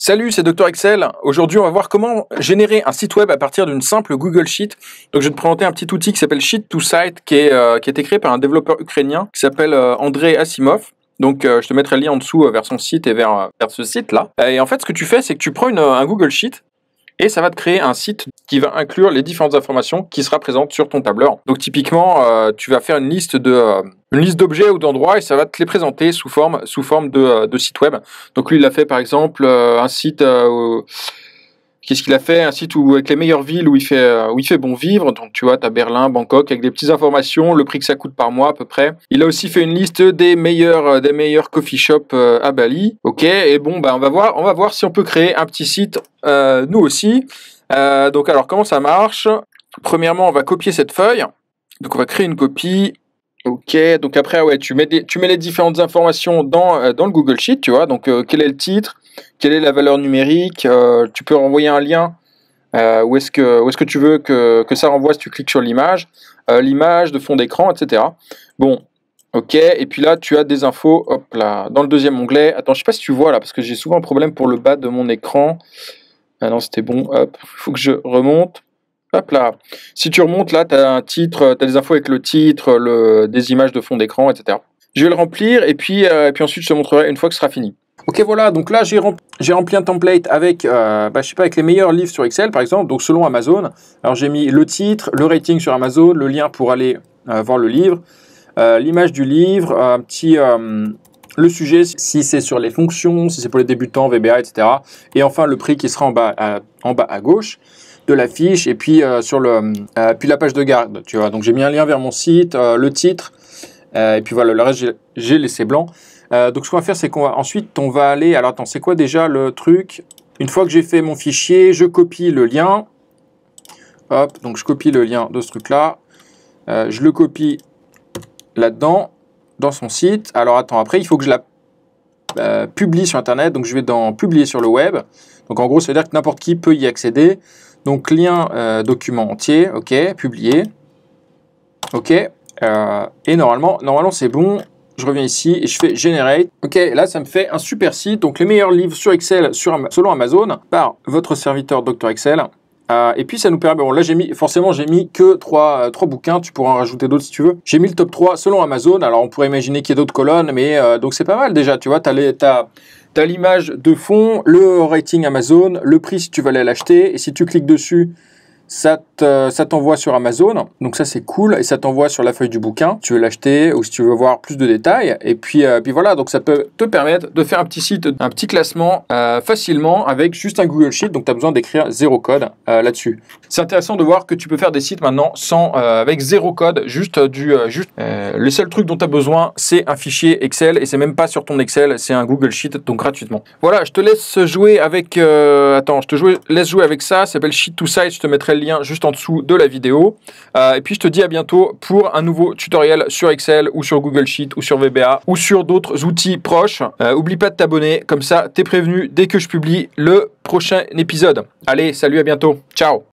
Salut, c'est Dr Excel. Aujourd'hui, on va voir comment générer un site web à partir d'une simple Google Sheet. Donc, je vais te présenter un petit outil qui s'appelle Sheet2Site, qui a été créé par un développeur ukrainien qui s'appelle Andrei Asimov. Donc, je te mettrai le lien en dessous vers son site et vers ce site-là. Et en fait, ce que tu fais, c'est que tu prends un Google Sheet et ça va te créer un site qui va inclure les différentes informations qui sera présente sur ton tableur. Donc, typiquement, tu vas faire une liste d'objets ou d'endroits et ça va te les présenter sous forme de site web. Donc lui, il a fait par exemple un site. Qu'est-ce qu'il a fait? Un site avec les meilleures villes où il fait bon vivre. Donc tu vois, tu as Berlin, Bangkok, avec des petites informations, le prix que ça coûte par mois à peu près. Il a aussi fait une liste des meilleurs coffee shops à Bali. Ok, et bon, on va voir si on peut créer un petit site nous aussi. Donc alors, comment ça marche? Premièrement, on va copier cette feuille. Donc on va créer une copie. Ok, donc après, ouais, tu mets les différentes informations dans le Google Sheet, tu vois. Donc, quel est le titre, quelle est la valeur numérique, tu peux renvoyer un lien où est-ce que tu veux que ça renvoie si tu cliques sur l'image, l'image de fond d'écran, etc. Bon, ok, et puis là, tu as des infos, hop là, dans le deuxième onglet. Attends, je sais pas si tu vois là, parce que j'ai souvent un problème pour le bas de mon écran. Ah non, c'était bon, hop, il faut que je remonte. Hop là, si tu remontes là, tu as un titre, tu as des infos avec le titre, des images de fond d'écran, etc. Je vais le remplir et puis ensuite je te montrerai une fois que ce sera fini. Ok, voilà, donc là j'ai rempli un template avec, je sais pas, avec les meilleurs livres sur Excel par exemple, donc selon Amazon. Alors j'ai mis le titre, le rating sur Amazon, le lien pour aller voir le livre, l'image du livre, le sujet, si c'est sur les fonctions, si c'est pour les débutants, VBA, etc. Et enfin le prix qui sera en bas à gauche de la fiche, et puis puis la page de garde, tu vois. Donc j'ai mis un lien vers mon site, le titre, et puis voilà, le reste j'ai laissé blanc. Donc ce qu'on va faire, c'est qu'ensuite on va aller. Alors attends, c'est quoi déjà le truc? Une fois que j'ai fait mon fichier, je copie le lien. Hop, donc je copie le lien de ce truc-là. Je le copie là-dedans, dans son site. Alors attends, après il faut que je la publie sur Internet. Donc je vais dans publier sur le web. Donc en gros, ça veut dire que n'importe qui peut y accéder. Donc lien document entier, ok, publier, ok, et normalement c'est bon. Je reviens ici et je fais generate. Ok, là ça me fait un super site. Donc les meilleurs livres sur Excel selon Amazon par votre serviteur Dr Excel. Et puis ça nous permet, bon là j'ai mis que 3 bouquins, tu pourras en rajouter d'autres si tu veux. J'ai mis le top 3 selon Amazon. Alors on pourrait imaginer qu'il y ait d'autres colonnes, mais donc c'est pas mal déjà, tu vois, t'as l'image de fond, le rating Amazon, le prix si tu veux aller l'acheter, et si tu cliques dessus, ça t'envoie sur Amazon, donc ça c'est cool, et ça t'envoie sur la feuille du bouquin, tu veux l'acheter, ou si tu veux voir plus de détails, et puis voilà, donc ça peut te permettre de faire un petit site, un petit classement facilement, avec juste un Google Sheet, donc tu as besoin d'écrire 0 code là-dessus. C'est intéressant de voir que tu peux faire des sites maintenant avec 0 code, le seul truc dont tu as besoin, c'est un fichier Excel, et c'est même pas sur ton Excel, c'est un Google Sheet, donc gratuitement. Voilà, je te laisse jouer avec, laisse jouer avec ça s'appelle Sheet2Site, je te mettrai le lien juste en dessous de la vidéo. Et puis je te dis à bientôt pour un nouveau tutoriel sur Excel ou sur Google Sheet ou sur VBA ou sur d'autres outils proches. Oublie pas de t'abonner, comme ça t'es prévenu dès que je publie le prochain épisode. Allez, salut, à bientôt. Ciao.